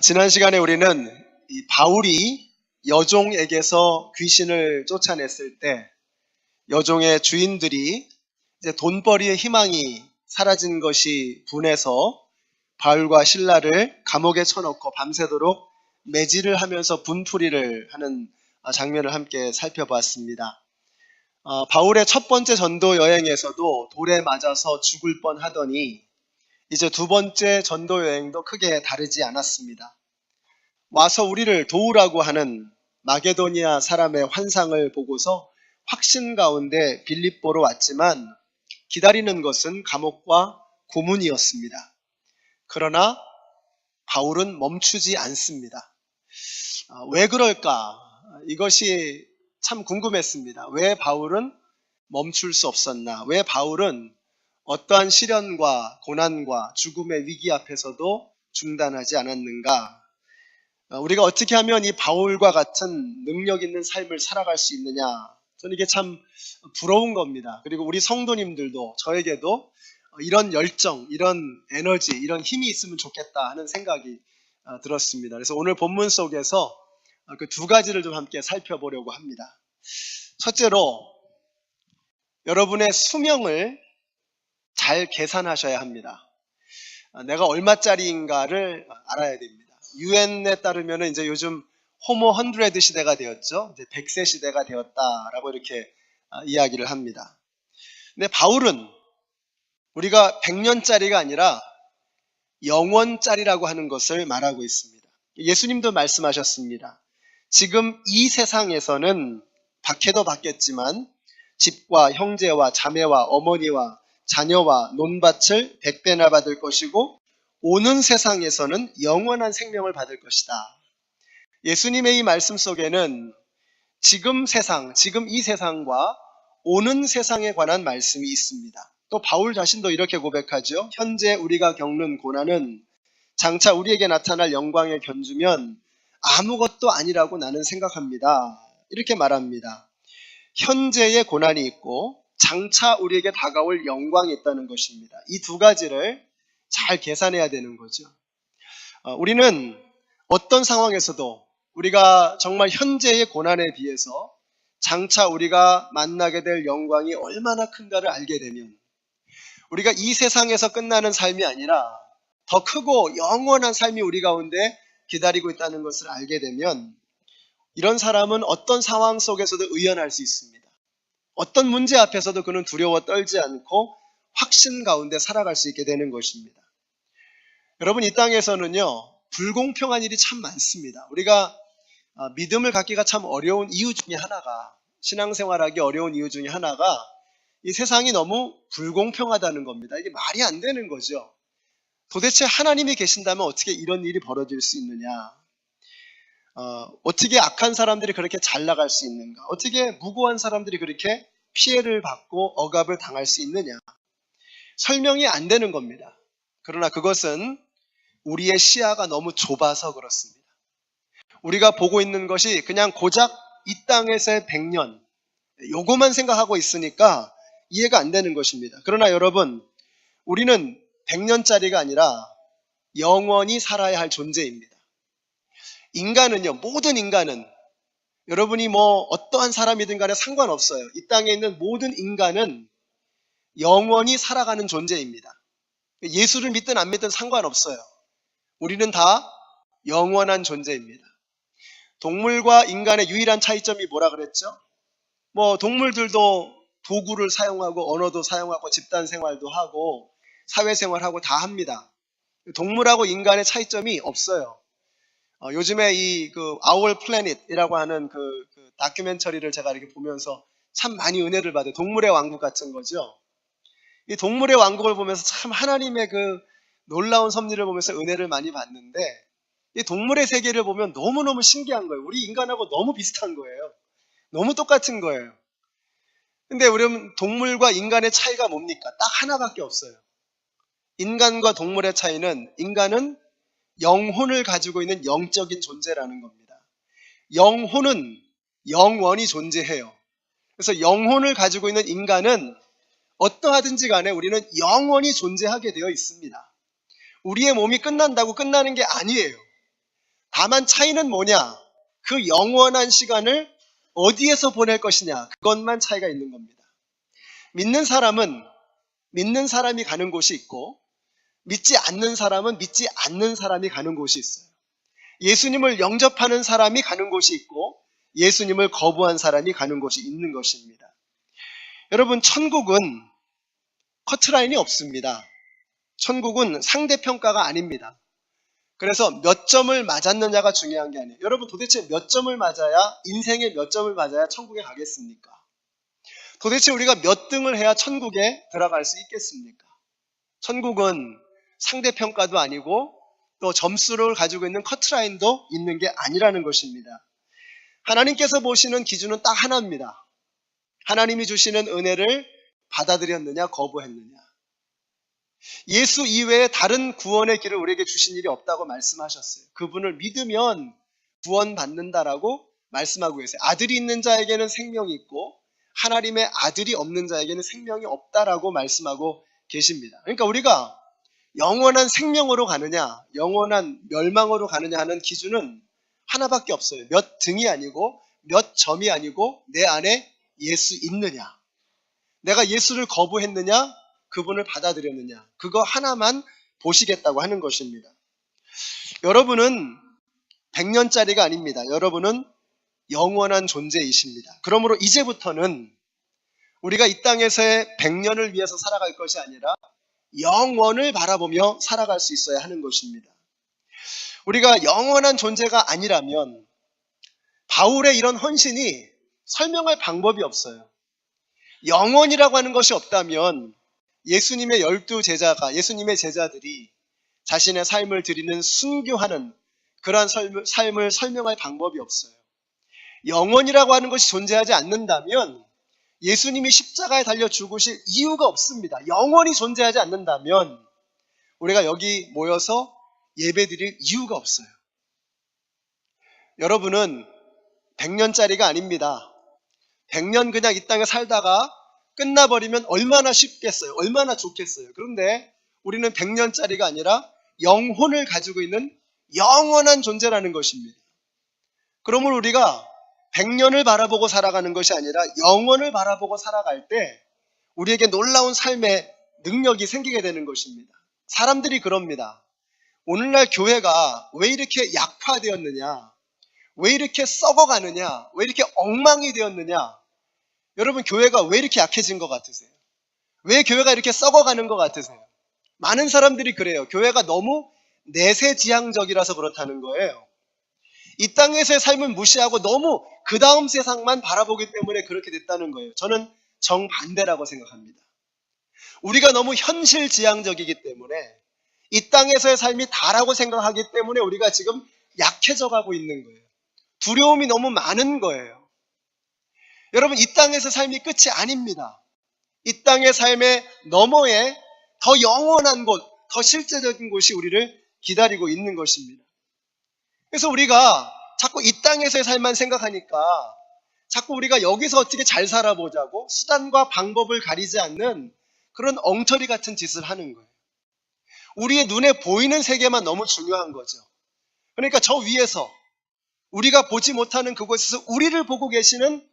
지난 시간에 우리는 이 바울이 여종에게서 귀신을 쫓아냈을 때 여종의 주인들이 이제 돈벌이의 희망이 사라진 것이 분해서 바울과 실라를 감옥에 쳐넣고 밤새도록 매질을 하면서 분풀이를 하는 장면을 함께 살펴봤습니다. 바울의 첫 번째 전도 여행에서도 돌에 맞아서 죽을 뻔하더니 이제 두 번째 전도 여행도 크게 다르지 않았습니다. 와서 우리를 도우라고 하는 마게도니아 사람의 환상을 보고서 확신 가운데 빌립보로 왔지만 기다리는 것은 감옥과 고문이었습니다. 그러나 바울은 멈추지 않습니다. 왜 그럴까? 이것이 참 궁금했습니다. 왜 바울은 멈출 수 없었나? 왜 바울은 어떠한 시련과 고난과 죽음의 위기 앞에서도 중단하지 않았는가? 우리가 어떻게 하면 이 바울과 같은 능력 있는 삶을 살아갈 수 있느냐? 저는 이게 참 부러운 겁니다. 그리고 우리 성도님들도 저에게도 이런 열정, 이런 에너지, 이런 힘이 있으면 좋겠다 하는 생각이 들었습니다. 그래서 오늘 본문 속에서 그 두 가지를 좀 함께 살펴보려고 합니다. 첫째로 여러분의 수명을 잘 계산하셔야 합니다. 내가 얼마짜리인가를 알아야 됩니다. 유엔에 따르면 이제 요즘 호모 100 시대가 되었죠. 이제 100세 시대가 되었다라고 이렇게 이야기를 합니다. 근데 바울은 우리가 100년짜리가 아니라 영원짜리라고 하는 것을 말하고 있습니다. 예수님도 말씀하셨습니다. 지금 이 세상에서는 박해도 받겠지만 집과 형제와 자매와 어머니와 자녀와 논밭을 100배나 받을 것이고 오는 세상에서는 영원한 생명을 받을 것이다. 예수님의 이 말씀 속에는 지금 세상, 지금 이 세상과 오는 세상에 관한 말씀이 있습니다. 또 바울 자신도 이렇게 고백하죠. 현재 우리가 겪는 고난은 장차 우리에게 나타날 영광에 견주면 아무것도 아니라고 나는 생각합니다. 이렇게 말합니다. 현재의 고난이 있고 장차 우리에게 다가올 영광이 있다는 것입니다. 이 두 가지를 잘 계산해야 되는 거죠. 우리는 어떤 상황에서도 우리가 정말 현재의 고난에 비해서 장차 우리가 만나게 될 영광이 얼마나 큰가를 알게 되면 우리가 이 세상에서 끝나는 삶이 아니라 더 크고 영원한 삶이 우리 가운데 기다리고 있다는 것을 알게 되면 이런 사람은 어떤 상황 속에서도 의연할 수 있습니다. 어떤 문제 앞에서도 그는 두려워 떨지 않고 확신 가운데 살아갈 수 있게 되는 것입니다. 여러분, 이 땅에서는요, 불공평한 일이 참 많습니다. 우리가 믿음을 갖기가 참 어려운 이유 중에 하나가, 신앙생활하기 어려운 이유 중에 하나가 이 세상이 너무 불공평하다는 겁니다. 이게 말이 안 되는 거죠. 도대체 하나님이 계신다면 어떻게 이런 일이 벌어질 수 있느냐? 어떻게 악한 사람들이 그렇게 잘 나갈 수 있는가? 어떻게 무고한 사람들이 그렇게 피해를 받고 억압을 당할 수 있느냐? 설명이 안 되는 겁니다. 그러나 그것은 우리의 시야가 너무 좁아서 그렇습니다. 우리가 보고 있는 것이 그냥 고작 이 땅에서의 100년, 요거만 생각하고 있으니까 이해가 안 되는 것입니다. 그러나 여러분, 우리는 100년짜리가 아니라 영원히 살아야 할 존재입니다. 인간은요, 모든 인간은 여러분이 어떠한 사람이든 간에 상관없어요. 이 땅에 있는 모든 인간은 영원히 살아가는 존재입니다. 예수를 믿든 안 믿든 상관없어요. 우리는 다 영원한 존재입니다. 동물과 인간의 유일한 차이점이 뭐라 그랬죠? 동물들도 도구를 사용하고 언어도 사용하고 집단 생활도 하고 사회생활하고 다 합니다. 동물하고 인간의 차이점이 없어요. 요즘에 Our Planet이라고 하는 그 다큐멘터리를 제가 이렇게 보면서 참 많이 은혜를 받아요. 동물의 왕국 같은 거죠. 이 동물의 왕국을 보면서 참 하나님의 그 놀라운 섭리를 보면서 은혜를 많이 받는데 이 동물의 세계를 보면 너무너무 신기한 거예요. 우리 인간하고 너무 비슷한 거예요. 너무 똑같은 거예요. 근데 우리는 동물과 인간의 차이가 뭡니까? 딱 하나밖에 없어요. 인간과 동물의 차이는 인간은 영혼을 가지고 있는 영적인 존재라는 겁니다. 영혼은 영원히 존재해요. 그래서 영혼을 가지고 있는 인간은 어떠하든지 간에 우리는 영원히 존재하게 되어 있습니다. 우리의 몸이 끝난다고 끝나는 게 아니에요. 다만 차이는 뭐냐? 그 영원한 시간을 어디에서 보낼 것이냐? 그것만 차이가 있는 겁니다. 믿는 사람은 믿는 사람이 가는 곳이 있고, 믿지 않는 사람은 믿지 않는 사람이 가는 곳이 있어요. 예수님을 영접하는 사람이 가는 곳이 있고, 예수님을 거부한 사람이 가는 곳이 있는 것입니다. 여러분, 천국은 커트라인이 없습니다. 천국은 상대평가가 아닙니다. 그래서 몇 점을 맞았느냐가 중요한 게 아니에요. 여러분, 도대체 몇 점을 맞아야, 인생에 몇 점을 맞아야 천국에 가겠습니까? 도대체 우리가 몇 등을 해야 천국에 들어갈 수 있겠습니까? 천국은 상대평가도 아니고 또 점수를 가지고 있는 커트라인도 있는 게 아니라는 것입니다. 하나님께서 보시는 기준은 딱 하나입니다. 하나님이 주시는 은혜를 받아들였느냐 거부했느냐. 예수 이외에 다른 구원의 길을 우리에게 주신 일이 없다고 말씀하셨어요. 그분을 믿으면 구원받는다라고 말씀하고 계세요. 아들이 있는 자에게는 생명이 있고 하나님의 아들이 없는 자에게는 생명이 없다라고 말씀하고 계십니다. 그러니까 우리가 영원한 생명으로 가느냐 영원한 멸망으로 가느냐 하는 기준은 하나밖에 없어요. 몇 등이 아니고 몇 점이 아니고 내 안에 예수 있느냐, 내가 예수를 거부했느냐, 그분을 받아들였느냐, 그거 하나만 보시겠다고 하는 것입니다. 여러분은 100년짜리가 아닙니다. 여러분은 영원한 존재이십니다. 그러므로 이제부터는 우리가 이 땅에서의 100년을 위해서 살아갈 것이 아니라 영원을 바라보며 살아갈 수 있어야 하는 것입니다. 우리가 영원한 존재가 아니라면 바울의 이런 헌신이 설명할 방법이 없어요. 영원이라고 하는 것이 없다면 예수님의 12제자가, 예수님의 제자들이 자신의 삶을 드리는 순교하는 그러한 삶을 설명할 방법이 없어요. 영원이라고 하는 것이 존재하지 않는다면 예수님이 십자가에 달려 죽으실 이유가 없습니다. 영원히 존재하지 않는다면 우리가 여기 모여서 예배드릴 이유가 없어요. 여러분은 100년짜리가 아닙니다. 100년 그냥 이 땅에 살다가 끝나버리면 얼마나 쉽겠어요. 얼마나 좋겠어요. 그런데 우리는 100년짜리가 아니라 영혼을 가지고 있는 영원한 존재라는 것입니다. 그러므로 우리가 100년을 바라보고 살아가는 것이 아니라 영원을 바라보고 살아갈 때 우리에게 놀라운 삶의 능력이 생기게 되는 것입니다. 사람들이 그럽니다. 오늘날 교회가 왜 이렇게 약화되었느냐, 왜 이렇게 썩어가느냐, 왜 이렇게 엉망이 되었느냐. 여러분, 교회가 왜 이렇게 약해진 것 같으세요? 왜 교회가 이렇게 썩어가는 것 같으세요? 많은 사람들이 그래요. 교회가 너무 내세지향적이라서 그렇다는 거예요. 이 땅에서의 삶을 무시하고 너무 그 다음 세상만 바라보기 때문에 그렇게 됐다는 거예요. 저는 정반대라고 생각합니다. 우리가 너무 현실지향적이기 때문에 이 땅에서의 삶이 다라고 생각하기 때문에 우리가 지금 약해져 가고 있는 거예요. 두려움이 너무 많은 거예요. 여러분, 이 땅에서 삶이 끝이 아닙니다. 이 땅의 삶의 너머에 더 영원한 곳, 더 실제적인 곳이 우리를 기다리고 있는 것입니다. 그래서 우리가 자꾸 이 땅에서의 삶만 생각하니까 자꾸 우리가 여기서 어떻게 잘 살아보자고 수단과 방법을 가리지 않는 그런 엉터리 같은 짓을 하는 거예요. 우리의 눈에 보이는 세계만 너무 중요한 거죠. 그러니까 저 위에서 우리가 보지 못하는 그곳에서 우리를 보고 계시는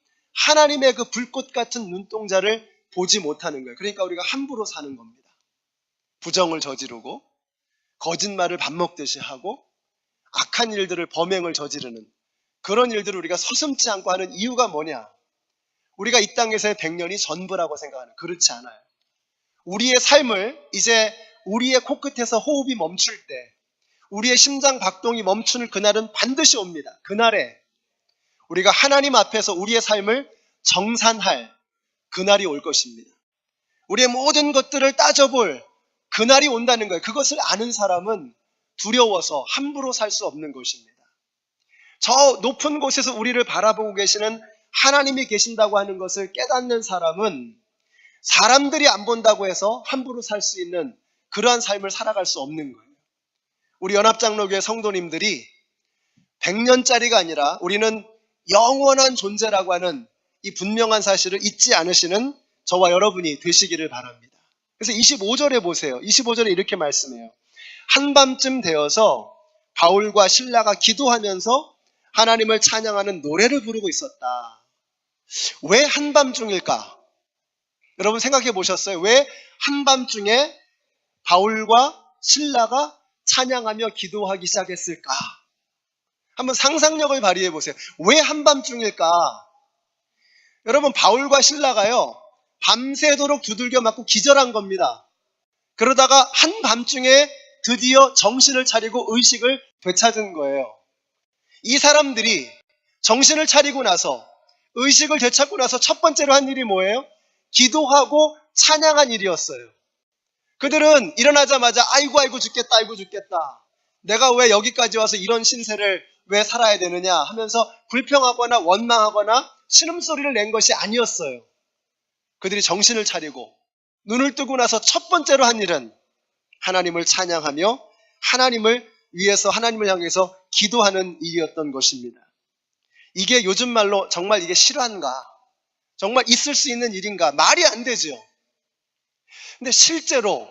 하나님의 그 불꽃 같은 눈동자를 보지 못하는 거예요. 그러니까 우리가 함부로 사는 겁니다. 부정을 저지르고 거짓말을 밥 먹듯이 하고 악한 일들을 범행을 저지르는 그런 일들을 우리가 서슴지 않고 하는 이유가 뭐냐? 우리가 이 땅에서의 100년이 전부라고 생각하는, 그렇지 않아요. 우리의 삶을 이제 우리의 코끝에서 호흡이 멈출 때, 우리의 심장 박동이 멈추는 그날은 반드시 옵니다. 그날에 우리가 하나님 앞에서 우리의 삶을 정산할 그날이 올 것입니다. 우리의 모든 것들을 따져볼 그날이 온다는 거예요. 그것을 아는 사람은 두려워서 함부로 살 수 없는 것입니다. 저 높은 곳에서 우리를 바라보고 계시는 하나님이 계신다고 하는 것을 깨닫는 사람은 사람들이 안 본다고 해서 함부로 살 수 있는 그러한 삶을 살아갈 수 없는 거예요. 우리 연합장로교회 성도님들이 100년짜리가 아니라 우리는 영원한 존재라고 하는 이 분명한 사실을 잊지 않으시는 저와 여러분이 되시기를 바랍니다. 그래서 25절에 보세요. 25절에 이렇게 말씀해요. 한밤쯤 되어서 바울과 신라가 기도하면서 하나님을 찬양하는 노래를 부르고 있었다. 왜 한밤중일까? 여러분 생각해 보셨어요? 왜 한밤중에 바울과 신라가 찬양하며 기도하기 시작했을까? 한번 상상력을 발휘해 보세요. 왜 한밤중일까? 여러분, 바울과 신라가요, 밤새도록 두들겨 맞고 기절한 겁니다. 그러다가 한밤중에 드디어 정신을 차리고 의식을 되찾은 거예요. 이 사람들이 정신을 차리고 나서, 의식을 되찾고 나서 첫 번째로 한 일이 뭐예요? 기도하고 찬양한 일이었어요. 그들은 일어나자마자 아이고 죽겠다, 아이고 죽겠다. 내가 왜 여기까지 와서 이런 신세를 왜 살아야 되느냐 하면서 불평하거나 원망하거나 신음소리를 낸 것이 아니었어요. 그들이 정신을 차리고 눈을 뜨고 나서 첫 번째로 한 일은 하나님을 찬양하며 하나님을 위해서, 하나님을 향해서 기도하는 일이었던 것입니다. 이게 요즘 말로 정말 이게 실화인가? 정말 있을 수 있는 일인가? 말이 안 되죠. 근데 실제로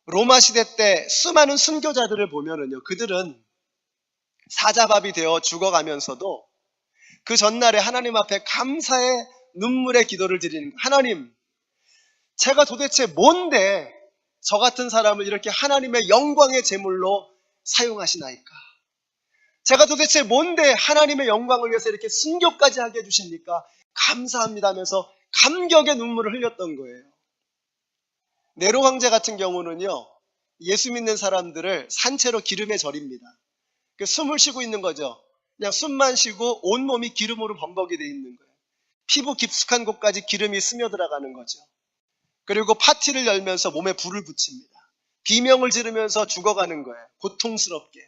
로마 시대 때 수많은 순교자들을 보면은요, 그들은 사자밥이 되어 죽어가면서도 그 전날에 하나님 앞에 감사의 눈물의 기도를 드리는 거예요. 하나님, 제가 도대체 뭔데 저 같은 사람을 이렇게 하나님의 영광의 제물로 사용하시나이까? 제가 도대체 뭔데 하나님의 영광을 위해서 이렇게 순교까지 하게 해주십니까? 감사합니다 하면서 감격의 눈물을 흘렸던 거예요. 네로 황제 같은 경우는요, 예수 믿는 사람들을 산채로 기름에 절입니다. 숨을 쉬고 있는 거죠. 그냥 숨만 쉬고 온몸이 기름으로 범벅이 되어 있는 거예요. 피부 깊숙한 곳까지 기름이 스며들어가는 거죠. 그리고 파티를 열면서 몸에 불을 붙입니다. 비명을 지르면서 죽어가는 거예요. 고통스럽게.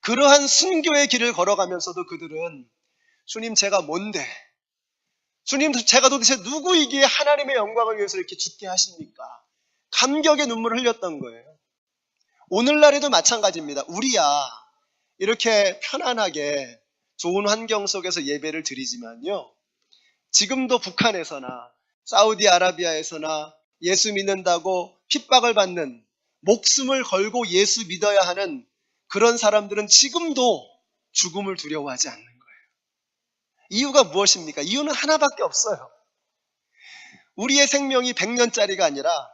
그러한 순교의 길을 걸어가면서도 그들은 주님, 제가 뭔데? 주님, 제가 도대체 누구이기에 하나님의 영광을 위해서 이렇게 죽게 하십니까? 감격의 눈물을 흘렸던 거예요. 오늘날에도 마찬가지입니다. 우리야 이렇게 편안하게 좋은 환경 속에서 예배를 드리지만요, 지금도 북한에서나 사우디아라비아에서나 예수 믿는다고 핍박을 받는, 목숨을 걸고 예수 믿어야 하는 그런 사람들은 지금도 죽음을 두려워하지 않는 거예요. 이유가 무엇입니까? 이유는 하나밖에 없어요. 우리의 생명이 100년짜리가 아니라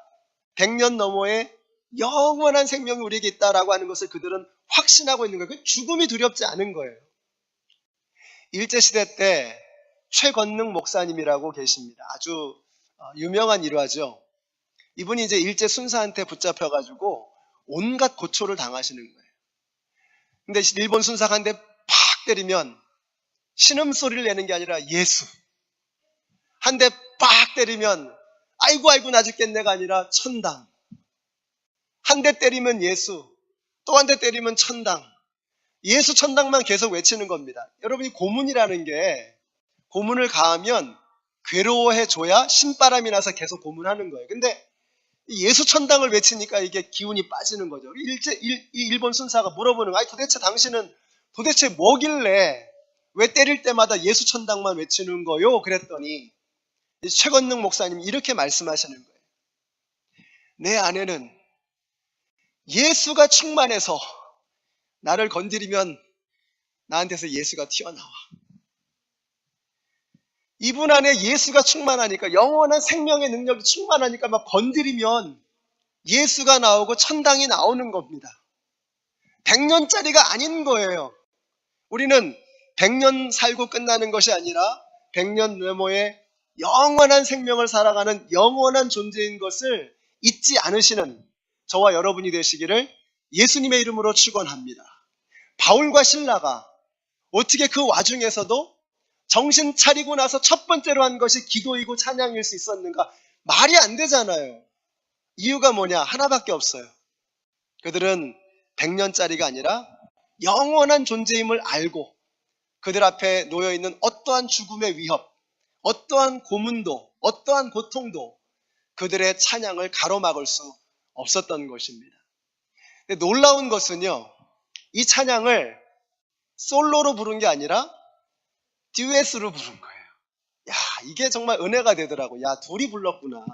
100년 너머의 영원한 생명이 우리에게 있다라고 하는 것을 그들은 확신하고 있는 거예요. 죽음이 두렵지 않은 거예요. 일제시대 때 최건능 목사님이라고 계십니다. 아주 유명한 일화죠. 이분이 이제 일제 순사한테 붙잡혀가지고 온갖 고초를 당하시는 거예요. 근데 일본 순사가 한 대 팍 때리면 신음소리를 내는 게 아니라 예수. 한 대 팍 때리면 아이고 나 죽겠네가 아니라 천당. 한 대 때리면 예수, 또 한 대 때리면 천당. 예수 천당만 계속 외치는 겁니다. 여러분이 고문이라는 게, 고문을 가하면 괴로워해줘야 신바람이 나서 계속 고문하는 거예요. 근데 예수 천당을 외치니까 이게 기운이 빠지는 거죠. 일본 순사가 물어보는 거예요. 도대체 당신은 도대체 뭐길래 왜 때릴 때마다 예수 천당만 외치는 거요? 그랬더니 최건능 목사님이 이렇게 말씀하시는 거예요. 내 안에는 예수가 충만해서 나를 건드리면 나한테서 예수가 튀어나와. 이분 안에 예수가 충만하니까, 영원한 생명의 능력이 충만하니까 막 건드리면 예수가 나오고 천당이 나오는 겁니다. 100년짜리가 아닌 거예요. 우리는 100년 살고 끝나는 것이 아니라 100년 너머의 영원한 생명을 살아가는 영원한 존재인 것을 잊지 않으시는 저와 여러분이 되시기를 예수님의 이름으로 축원합니다. 바울과 신라가 어떻게 그 와중에서도 정신 차리고 나서 첫 번째로 한 것이 기도이고 찬양일 수 있었는가? 말이 안 되잖아요. 이유가 뭐냐? 하나밖에 없어요. 그들은 100년짜리가 아니라 영원한 존재임을 알고 그들 앞에 놓여있는 어떠한 죽음의 위협, 어떠한 고문도, 어떠한 고통도 그들의 찬양을 가로막을 수 없었던 것입니다. 근데 놀라운 것은요, 이 찬양을 솔로로 부른 게 아니라 듀엣으로 부른 거예요. 야, 이게 정말 은혜가 되더라고. 야, 둘이 불렀구나.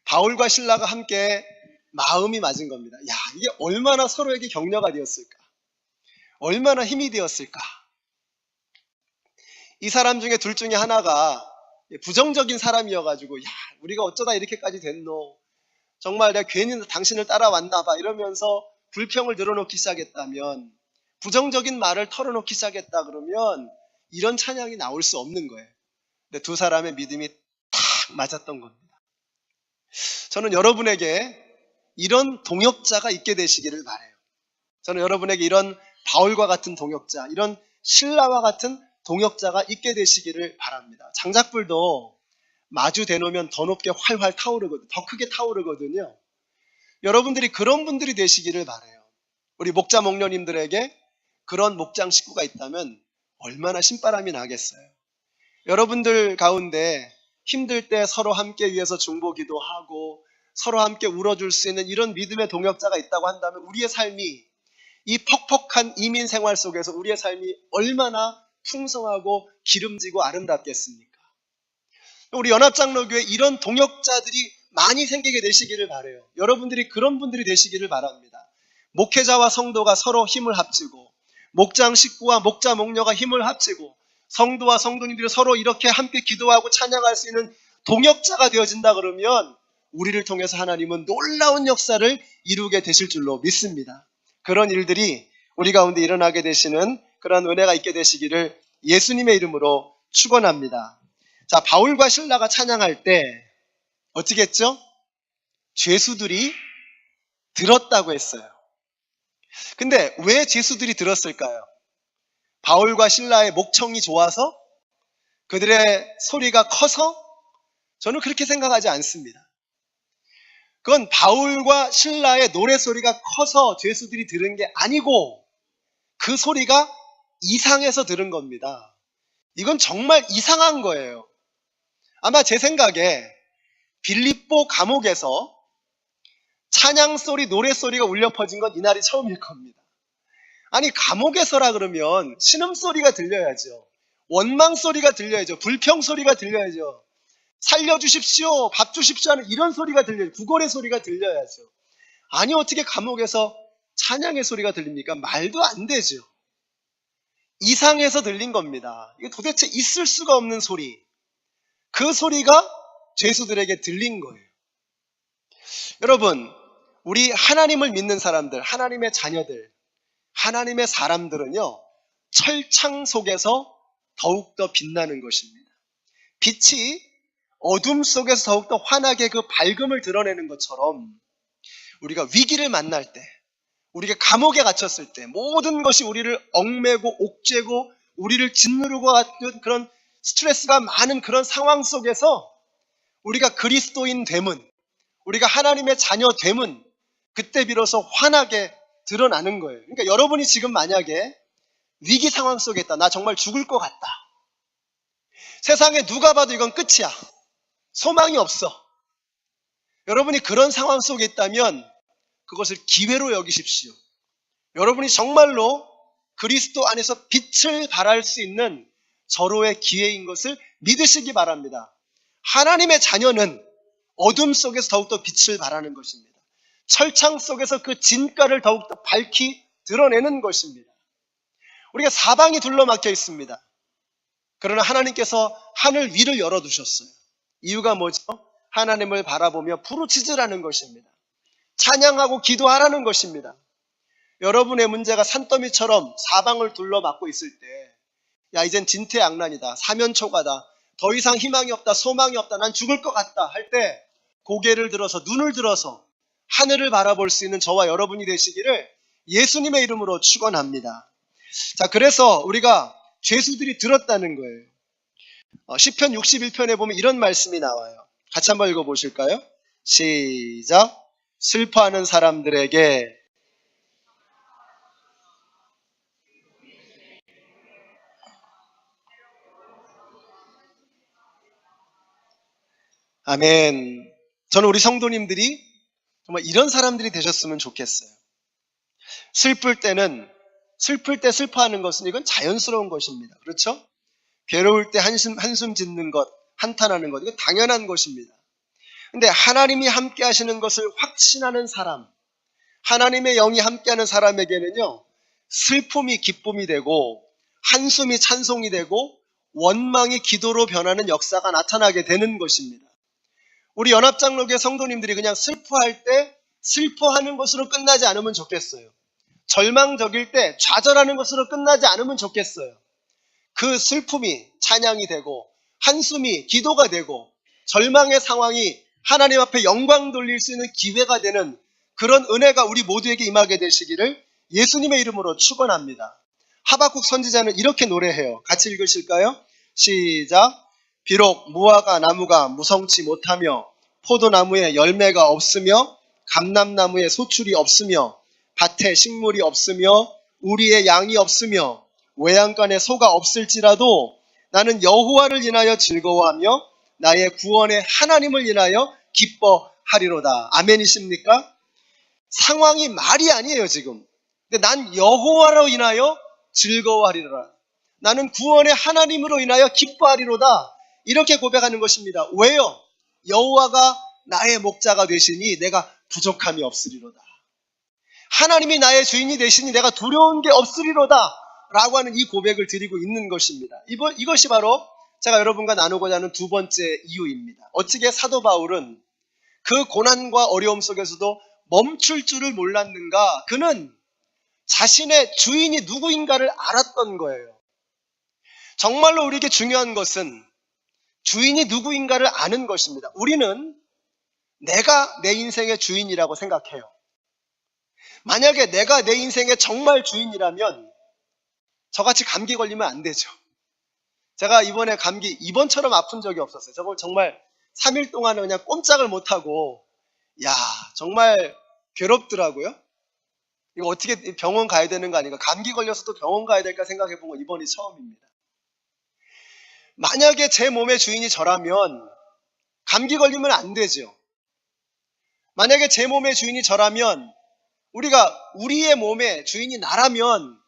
바울과 신라가 함께 마음이 맞은 겁니다. 야, 이게 얼마나 서로에게 격려가 되었을까? 얼마나 힘이 되었을까? 이 사람 중에 둘 중에 하나가 부정적인 사람이어가지고, 야, 우리가 어쩌다 이렇게까지 됐노? 정말 내가 괜히 당신을 따라왔나 봐. 이러면서 불평을 늘어놓기 시작했다면, 부정적인 말을 털어놓기 시작했다 그러면 이런 찬양이 나올 수 없는 거예요. 근데 두 사람의 믿음이 딱 맞았던 겁니다. 저는 여러분에게 이런 동역자가 있게 되시기를 바라요. 저는 여러분에게 이런 바울과 같은 동역자, 이런 신라와 같은 동역자가 있게 되시기를 바랍니다. 장작불도 마주 대놓으면 더 높게 활활 타오르거든요. 더 크게 타오르거든요. 여러분들이 그런 분들이 되시기를 바라요. 우리 목자 목녀님들에게 그런 목장 식구가 있다면 얼마나 신바람이 나겠어요. 여러분들 가운데 힘들 때 서로 함께 위해서 중보기도 하고 서로 함께 울어줄 수 있는 이런 믿음의 동역자가 있다고 한다면 우리의 삶이, 이 퍽퍽한 이민 생활 속에서 우리의 삶이 얼마나 풍성하고 기름지고 아름답겠습니까? 우리 연합장로교회 이런 동역자들이 많이 생기게 되시기를 바라요. 여러분들이 그런 분들이 되시기를 바랍니다. 목회자와 성도가 서로 힘을 합치고, 목장 식구와 목자 목녀가 힘을 합치고, 성도와 성도님들이 서로 이렇게 함께 기도하고 찬양할 수 있는 동역자가 되어진다 그러면 우리를 통해서 하나님은 놀라운 역사를 이루게 되실 줄로 믿습니다. 그런 일들이 우리 가운데 일어나게 되시는 그런 은혜가 있게 되시기를 예수님의 이름으로 축원합니다. 자, 바울과 실라가 찬양할 때 어떻게 했죠? 죄수들이 들었다고 했어요. 근데 왜 죄수들이 들었을까요? 바울과 실라의 목청이 좋아서? 그들의 소리가 커서? 저는 그렇게 생각하지 않습니다. 그건 바울과 실라의 노래소리가 커서 죄수들이 들은 게 아니고 그 소리가 이상해서 들은 겁니다. 이건 정말 이상한 거예요. 아마 제 생각에 빌립보 감옥에서 찬양소리, 노래소리가 울려 퍼진 건 이날이 처음일 겁니다. 아니, 감옥에서라 그러면 신음소리가 들려야죠. 원망소리가 들려야죠. 불평소리가 들려야죠. 살려주십시오, 밥 주십시오 하는 이런 소리가 들려야죠. 구걸의 소리가 들려야죠. 아니, 어떻게 감옥에서 찬양의 소리가 들립니까? 말도 안 되죠. 이상해서 들린 겁니다. 이게 도대체 있을 수가 없는 소리. 그 소리가 죄수들에게 들린 거예요. 여러분, 우리 하나님을 믿는 사람들, 하나님의 자녀들, 하나님의 사람들은요, 철창 속에서 더욱더 빛나는 것입니다. 빛이 어둠 속에서 더욱더 환하게 그 밝음을 드러내는 것처럼 우리가 위기를 만날 때, 우리가 감옥에 갇혔을 때, 모든 것이 우리를 얽매고 옥죄고 우리를 짓누르고 같은 그런 스트레스가 많은 그런 상황 속에서 우리가 그리스도인 됨은, 우리가 하나님의 자녀 됨은 그때 비로소 환하게 드러나는 거예요. 그러니까 여러분이 지금 만약에 위기 상황 속에 있다. 나 정말 죽을 것 같다. 세상에 누가 봐도 이건 끝이야. 소망이 없어. 여러분이 그런 상황 속에 있다면 그것을 기회로 여기십시오. 여러분이 정말로 그리스도 안에서 빛을 발할 수 있는 절호의 기회인 것을 믿으시기 바랍니다. 하나님의 자녀는 어둠 속에서 더욱더 빛을 발하는 것입니다. 철창 속에서 그 진가를 더욱더 밝히 드러내는 것입니다. 우리가 사방이 둘러막혀 있습니다. 그러나 하나님께서 하늘 위를 열어두셨어요. 이유가 뭐죠? 하나님을 바라보며 부르짖으라는 것입니다. 찬양하고 기도하라는 것입니다. 여러분의 문제가 산더미처럼 사방을 둘러막고 있을 때, 야, 이젠 진퇴양난이다, 사면초가다, 더 이상 희망이 없다, 소망이 없다, 난 죽을 것 같다 할 때 고개를 들어서, 눈을 들어서 하늘을 바라볼 수 있는 저와 여러분이 되시기를 예수님의 이름으로 축원합니다. 자, 그래서 우리가 죄수들이 들었다는 거예요. 시편 61편에 보면 이런 말씀이 나와요. 같이 한번 읽어보실까요? 시작. 슬퍼하는 사람들에게 아멘. 저는 우리 성도님들이 정말 이런 사람들이 되셨으면 좋겠어요. 슬플 때 슬퍼하는 것은 이건 자연스러운 것입니다. 그렇죠? 괴로울 때 한숨 짓는 것, 한탄하는 것, 이건 당연한 것입니다. 근데 하나님이 함께 하시는 것을 확신하는 사람, 하나님의 영이 함께하는 사람에게는요, 슬픔이 기쁨이 되고 한숨이 찬송이 되고 원망이 기도로 변하는 역사가 나타나게 되는 것입니다. 우리 연합장로교 성도님들이 그냥 슬퍼할 때 슬퍼하는 것으로 끝나지 않으면 좋겠어요. 절망적일 때 좌절하는 것으로 끝나지 않으면 좋겠어요. 그 슬픔이 찬양이 되고 한숨이 기도가 되고 절망의 상황이 하나님 앞에 영광 돌릴 수 있는 기회가 되는 그런 은혜가 우리 모두에게 임하게 되시기를 예수님의 이름으로 축원합니다. 하박국 선지자는 이렇게 노래해요. 같이 읽으실까요? 시작. 비록 무화과 나무가 무성치 못하며 포도나무에 열매가 없으며 감람나무에 소출이 없으며 밭에 식물이 없으며 우리의 양이 없으며 외양간에 소가 없을지라도 나는 여호와를 인하여 즐거워하며 나의 구원의 하나님을 인하여 기뻐하리로다. 아멘이십니까? 상황이 말이 아니에요 지금. 근데 난 여호와로 인하여 즐거워하리로다. 나는 구원의 하나님으로 인하여 기뻐하리로다. 이렇게 고백하는 것입니다. 왜요? 여호와가 나의 목자가 되시니 내가 부족함이 없으리로다. 하나님이 나의 주인이 되시니 내가 두려운 게 없으리로다 라고 하는 이 고백을 드리고 있는 것입니다. 이것이 바로 제가 여러분과 나누고자 하는 두 번째 이유입니다. 어찌게 사도 바울은 그 고난과 어려움 속에서도 멈출 줄을 몰랐는가? 그는 자신의 주인이 누구인가를 알았던 거예요. 정말로 우리에게 중요한 것은 주인이 누구인가를 아는 것입니다. 우리는 내가 내 인생의 주인이라고 생각해요. 만약에 내가 내 인생의 정말 주인이라면 저같이 감기 걸리면 안 되죠. 제가 이번에 감기 이번처럼 아픈 적이 없었어요. 저걸 정말 3일 동안은 그냥 꼼짝을 못하고 정말 괴롭더라고요. 이거 어떻게 병원 가야 되는 거 아닌가? 감기 걸려서도 병원 가야 될까 생각해 본 건 이번이 처음입니다. 만약에 제 몸의 주인이 저라면 감기 걸리면 안 되죠. 만약에 제 몸의 주인이 저라면 우리의 몸의 주인이 나라면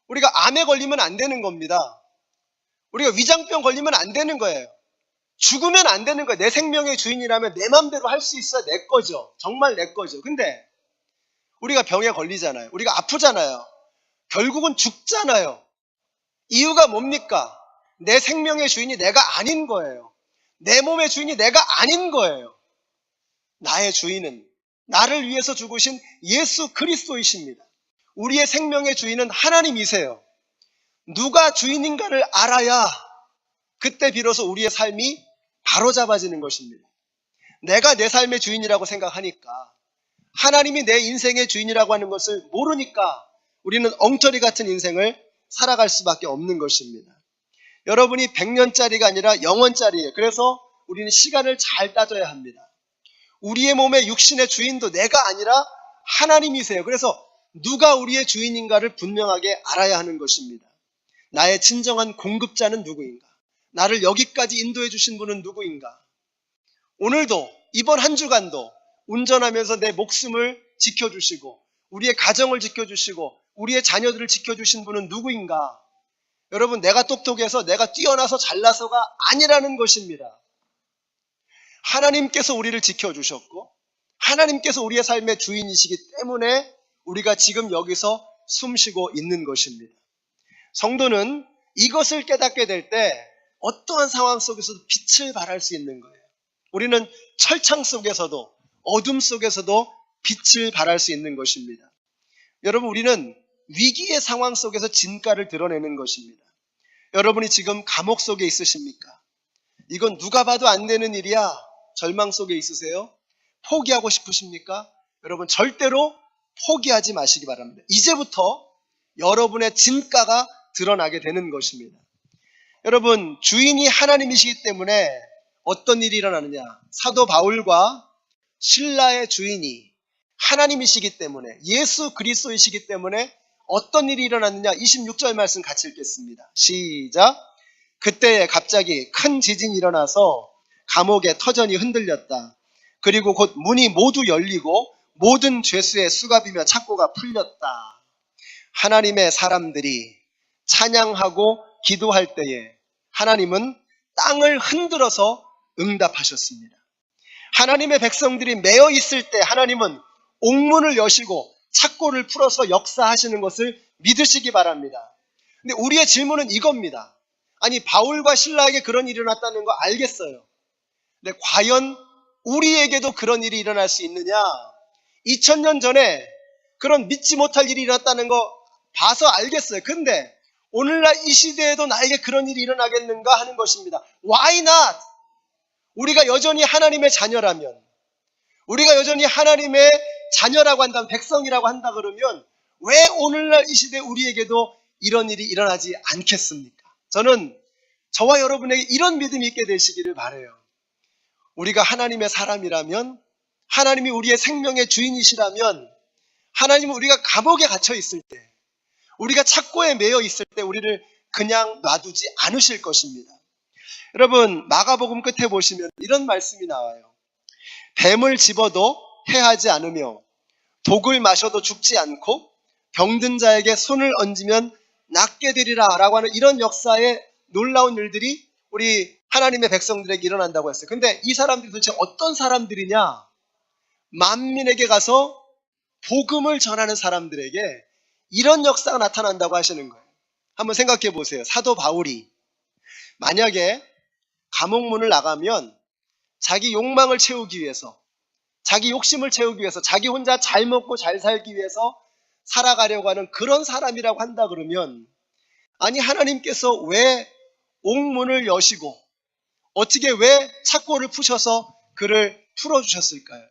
우리가 암에 걸리면 안 되는 겁니다. 우리가 위장병 걸리면 안 되는 거예요. 죽으면 안 되는 거예요. 내 생명의 주인이라면 내 맘대로 할 수 있어야 내 거죠. 정말 내 거죠. 근데 우리가 병에 걸리잖아요. 우리가 아프잖아요. 결국은 죽잖아요. 이유가 뭡니까? 내 생명의 주인이 내가 아닌 거예요. 내 몸의 주인이 내가 아닌 거예요. 나의 주인은 나를 위해서 죽으신 예수 그리스도이십니다. 우리의 생명의 주인은 하나님이세요. 누가 주인인가를 알아야 그때 비로소 우리의 삶이 바로잡아지는 것입니다. 내가 내 삶의 주인이라고 생각하니까, 하나님이 내 인생의 주인이라고 하는 것을 모르니까 우리는 엉터리 같은 인생을 살아갈 수밖에 없는 것입니다. 여러분이 100년짜리가 아니라 영원짜리예요. 그래서 우리는 시간을 잘 따져야 합니다. 우리의 몸의 육신의 주인도 내가 아니라 하나님이세요. 그래서 누가 우리의 주인인가를 분명하게 알아야 하는 것입니다. 나의 진정한 공급자는 누구인가? 나를 여기까지 인도해 주신 분은 누구인가? 오늘도 이번 한 주간도 운전하면서 내 목숨을 지켜주시고 우리의 가정을 지켜주시고 우리의 자녀들을 지켜주신 분은 누구인가? 여러분, 내가 똑똑해서 내가 뛰어나서 잘나서가 아니라는 것입니다. 하나님께서 우리를 지켜주셨고 하나님께서 우리의 삶의 주인이시기 때문에 우리가 지금 여기서 숨쉬고 있는 것입니다. 성도는 이것을 깨닫게 될 때 어떠한 상황 속에서도 빛을 발할 수 있는 거예요. 우리는 철창 속에서도 어둠 속에서도 빛을 발할 수 있는 것입니다. 여러분, 우리는 위기의 상황 속에서 진가를 드러내는 것입니다. 여러분이 지금 감옥 속에 있으십니까? 이건 누가 봐도 안 되는 일이야. 절망 속에 있으세요? 포기하고 싶으십니까? 여러분, 절대로 포기하지 마시기 바랍니다. 이제부터 여러분의 진가가 드러나게 되는 것입니다. 여러분, 주인이 하나님이시기 때문에 어떤 일이 일어나느냐? 사도 바울과 신라의 주인이 하나님이시기 때문에, 예수 그리스도이시기 때문에 어떤 일이 일어났느냐? 26절 말씀 같이 읽겠습니다. 시작. 그때에 갑자기 큰 지진이 일어나서 감옥의 터전이 흔들렸다. 그리고 곧 문이 모두 열리고 모든 죄수의 수갑이며 착고가 풀렸다. 하나님의 사람들이 찬양하고 기도할 때에 하나님은 땅을 흔들어서 응답하셨습니다. 하나님의 백성들이 매여 있을 때 하나님은 옥문을 여시고 착고를 풀어서 역사하시는 것을 믿으시기 바랍니다. 근데 우리의 질문은 이겁니다. 아니, 바울과 실라에게 그런 일이 일어났다는 거 알겠어요. 근데 과연 우리에게도 그런 일이 일어날 수 있느냐? 2000년 전에 그런 믿지 못할 일이 일어났다는 거 봐서 알겠어요. 근데 오늘날 이 시대에도 나에게 그런 일이 일어나겠는가 하는 것입니다. Why not? 우리가 여전히 하나님의 자녀라면, 우리가 여전히 하나님의 자녀라고 한다면, 백성이라고 한다 그러면 왜 오늘날 이 시대에 우리에게도 이런 일이 일어나지 않겠습니까? 저는 저와 여러분에게 이런 믿음이 있게 되시기를 바라요. 우리가 하나님의 사람이라면, 하나님이 우리의 생명의 주인이시라면, 하나님은 우리가 감옥에 갇혀 있을 때, 우리가 착고에 매여 있을 때 우리를 그냥 놔두지 않으실 것입니다. 여러분, 마가복음 끝에 보시면 이런 말씀이 나와요. 뱀을 집어도 해하지 않으며 독을 마셔도 죽지 않고 병든 자에게 손을 얹으면 낫게 되리라 라고 하는 이런 역사의 놀라운 일들이 우리 하나님의 백성들에게 일어난다고 했어요. 근데 이 사람들이 도대체 어떤 사람들이냐? 만민에게 가서 복음을 전하는 사람들에게 이런 역사가 나타난다고 하시는 거예요. 한번 생각해 보세요. 사도 바울이 만약에 감옥문을 나가면 자기 욕망을 채우기 위해서, 자기 욕심을 채우기 위해서, 자기 혼자 잘 먹고 잘 살기 위해서 살아가려고 하는 그런 사람이라고 한다 그러면, 아니, 하나님께서 왜 옥문을 여시고 어떻게 왜 착고를 푸셔서 그를 풀어주셨을까요?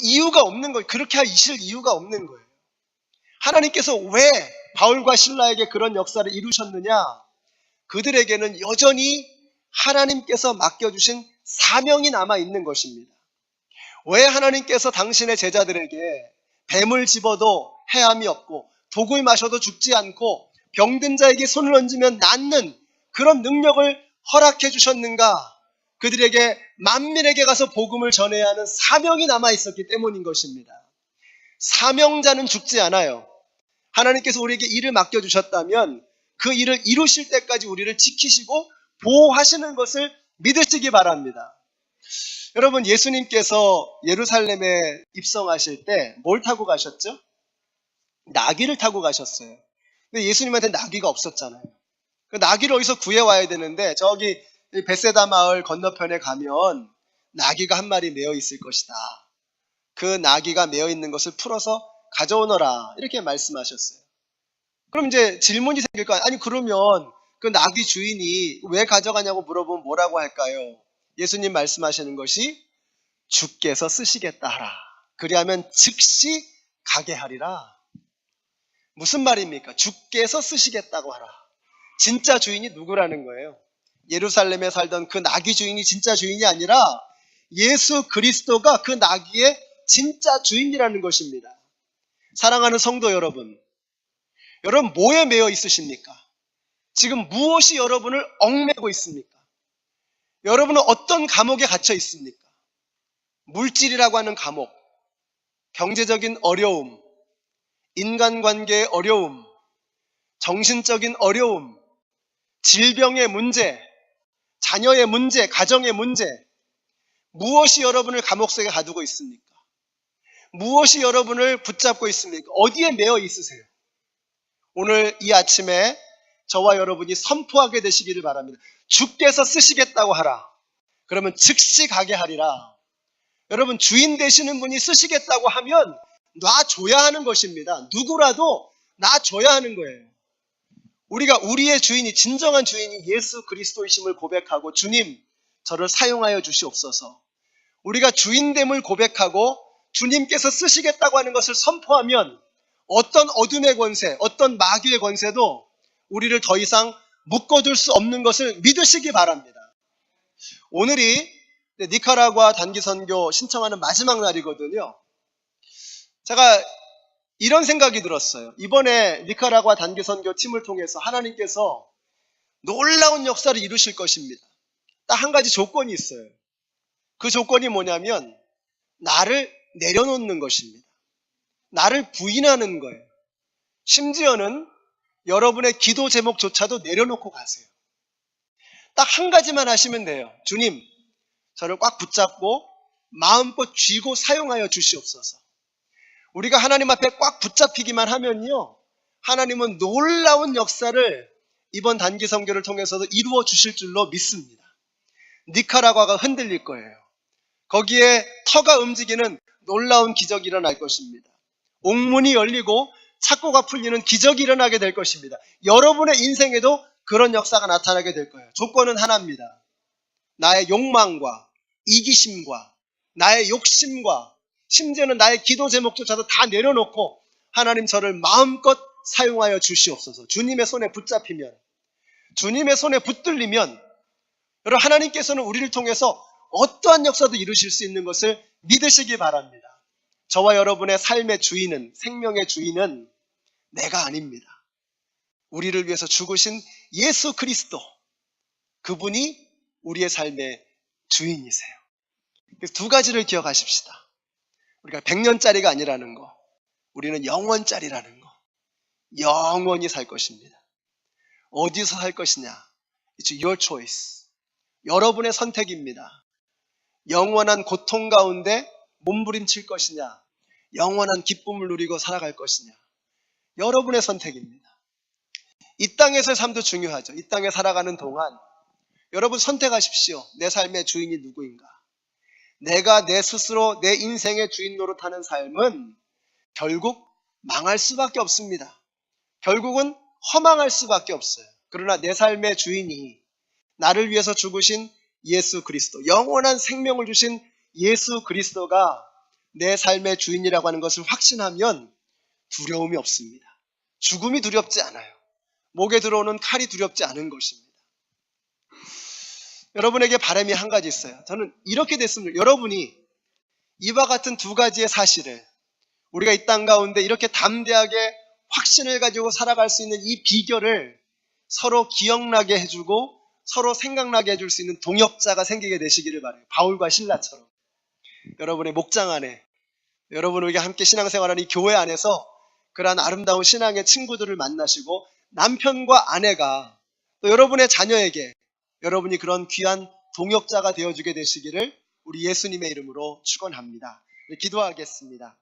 이유가 없는 거예요. 그렇게 하실 이유가 없는 거예요. 하나님께서 왜 바울과 실라에게 그런 역사를 이루셨느냐? 그들에게는 여전히 하나님께서 맡겨주신 사명이 남아있는 것입니다. 왜 하나님께서 당신의 제자들에게 뱀을 집어도 해함이 없고 독을 마셔도 죽지 않고 병든 자에게 손을 얹으면 낫는 그런 능력을 허락해 주셨는가? 그들에게 만민에게 가서 복음을 전해야 하는 사명이 남아있었기 때문인 것입니다. 사명자는 죽지 않아요. 하나님께서 우리에게 일을 맡겨주셨다면 그 일을 이루실 때까지 우리를 지키시고 보호하시는 것을 믿으시기 바랍니다. 여러분, 예수님께서 예루살렘에 입성하실 때 뭘 타고 가셨죠? 나귀를 타고 가셨어요. 근데 예수님한테 나귀가 없었잖아요. 그 나귀를 어디서 구해와야 되는데 저기 베세다 마을 건너편에 가면 나귀가 한 마리 매어 있을 것이다. 그 나귀가 매어 있는 것을 풀어서 가져오너라, 이렇게 말씀하셨어요. 그럼 이제 질문이 생길 거 아니에요. 아니, 그러면 그 나귀 주인이 왜 가져가냐고 물어보면 뭐라고 할까요? 예수님 말씀하시는 것이 주께서 쓰시겠다 하라. 그리하면 즉시 가게 하리라. 무슨 말입니까? 주께서 쓰시겠다고 하라. 진짜 주인이 누구라는 거예요? 예루살렘에 살던 그 나귀 주인이 진짜 주인이 아니라 예수 그리스도가 그 나귀의 진짜 주인이라는 것입니다. 사랑하는 성도 여러분, 여러분 뭐에 매여 있으십니까? 지금 무엇이 여러분을 얽매고 있습니까? 여러분은 어떤 감옥에 갇혀 있습니까? 물질이라고 하는 감옥, 경제적인 어려움, 인간관계의 어려움, 정신적인 어려움, 질병의 문제, 자녀의 문제, 가정의 문제, 무엇이 여러분을 감옥 속에 가두고 있습니까? 무엇이 여러분을 붙잡고 있습니까? 어디에 매여 있으세요? 오늘 이 아침에 저와 여러분이 선포하게 되시기를 바랍니다. 주께서 쓰시겠다고 하라. 그러면 즉시 가게 하리라. 여러분, 주인 되시는 분이 쓰시겠다고 하면 놔줘야 하는 것입니다. 누구라도 놔줘야 하는 거예요. 우리가 우리의 주인이, 진정한 주인이 예수 그리스도이심을 고백하고 주님, 저를 사용하여 주시옵소서. 우리가 주인됨을 고백하고 주님께서 쓰시겠다고 하는 것을 선포하면 어떤 어둠의 권세, 어떤 마귀의 권세도 우리를 더 이상 묶어둘 수 없는 것을 믿으시기 바랍니다. 오늘이 니카라과 단기 선교 신청하는 마지막 날이거든요. 제가 이런 생각이 들었어요. 이번에 니카라과 단기 선교 팀을 통해서 하나님께서 놀라운 역사를 이루실 것입니다. 딱 한 가지 조건이 있어요. 그 조건이 뭐냐면 나를 내려놓는 것입니다. 나를 부인하는 거예요. 심지어는 여러분의 기도 제목조차도 내려놓고 가세요. 딱 한 가지만 하시면 돼요. 주님, 저를 꽉 붙잡고 마음껏 쥐고 사용하여 주시옵소서. 우리가 하나님 앞에 꽉 붙잡히기만 하면요, 하나님은 놀라운 역사를 이번 단기 선교를 통해서도 이루어 주실 줄로 믿습니다. 니카라과가 흔들릴 거예요. 거기에 터가 움직이는 놀라운 기적이 일어날 것입니다. 옥문이 열리고 착고가 풀리는 기적이 일어나게 될 것입니다. 여러분의 인생에도 그런 역사가 나타나게 될 거예요. 조건은 하나입니다. 나의 욕망과 이기심과 나의 욕심과 심지어는 나의 기도 제목조차도 다 내려놓고 하나님 저를 마음껏 사용하여 주시옵소서. 주님의 손에 붙잡히면, 주님의 손에 붙들리면 여러분, 하나님께서는 우리를 통해서 어떠한 역사도 이루실 수 있는 것을 믿으시기 바랍니다. 저와 여러분의 삶의 주인은, 생명의 주인은 내가 아닙니다. 우리를 위해서 죽으신 예수 그리스도, 그분이 우리의 삶의 주인이세요. 그래서 두 가지를 기억하십시다. 우리가 100년짜리가 아니라는 거, 우리는 영원짜리라는 거, 영원히 살 것입니다. 어디서 살 것이냐? It's your choice. 여러분의 선택입니다. 영원한 고통 가운데 몸부림칠 것이냐, 영원한 기쁨을 누리고 살아갈 것이냐, 여러분의 선택입니다. 이 땅에서의 삶도 중요하죠. 이 땅에 살아가는 동안 여러분 선택하십시오. 내 삶의 주인이 누구인가? 내가 내 스스로 내 인생의 주인 노릇하는 삶은 결국 망할 수밖에 없습니다. 결국은 허망할 수밖에 없어요. 그러나 내 삶의 주인이 나를 위해서 죽으신 예수 그리스도, 영원한 생명을 주신 예수 그리스도가 내 삶의 주인이라고 하는 것을 확신하면 두려움이 없습니다. 죽음이 두렵지 않아요. 목에 들어오는 칼이 두렵지 않은 것입니다. 여러분에게 바람이 한 가지 있어요. 저는 이렇게 됐습니다. 여러분이 이와 같은 두 가지의 사실을, 우리가 이 땅 가운데 이렇게 담대하게 확신을 가지고 살아갈 수 있는 이 비결을 서로 기억나게 해주고 서로 생각나게 해줄 수 있는 동역자가 생기게 되시기를 바라요. 바울과 실라처럼. 여러분의 목장 안에, 여러분에게 함께 신앙생활하는 이 교회 안에서 그러한 아름다운 신앙의 친구들을 만나시고 남편과 아내가 또 여러분의 자녀에게 여러분이 그런 귀한 동역자가 되어주게 되시기를 우리 예수님의 이름으로 축원합니다. 기도하겠습니다.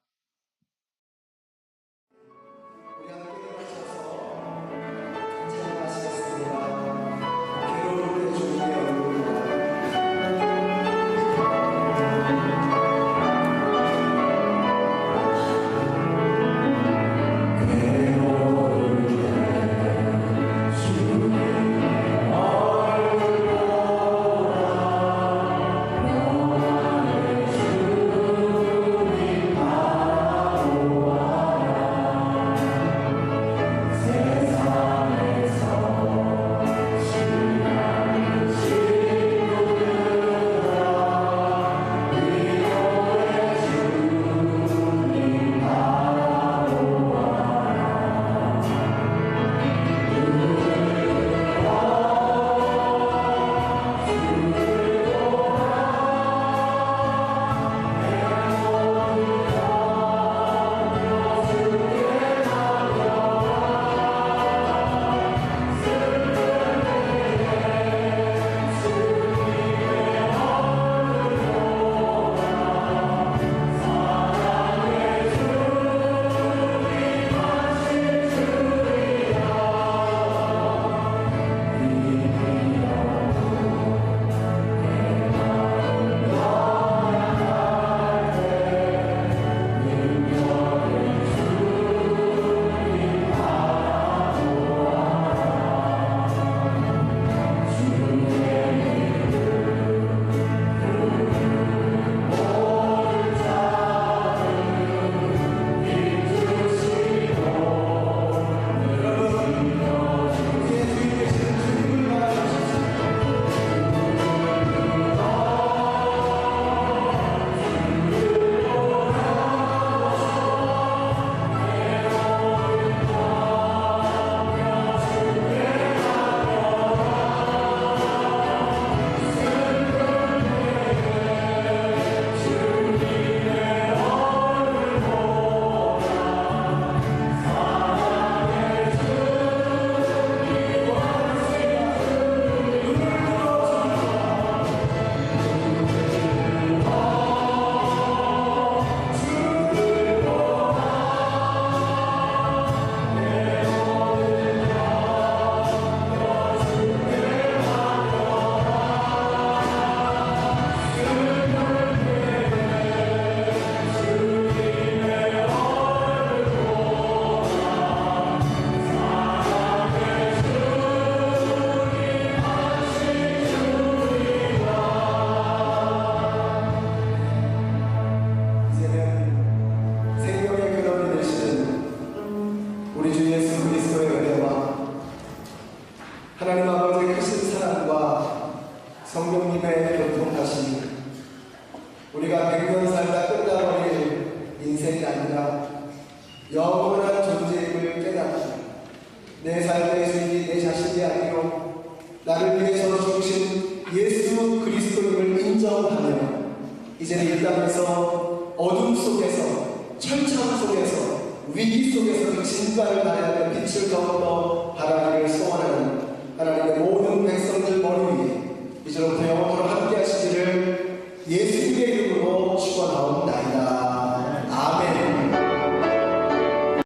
이제는 이 땅에서 어둠 속에서, 천참 속에서, 위기 속에서 그 진가를 가야 될 빛을 더욱더 바라기를 소원하는 하나님의 모든 백성들 머리 위에 이제로부터 영원토록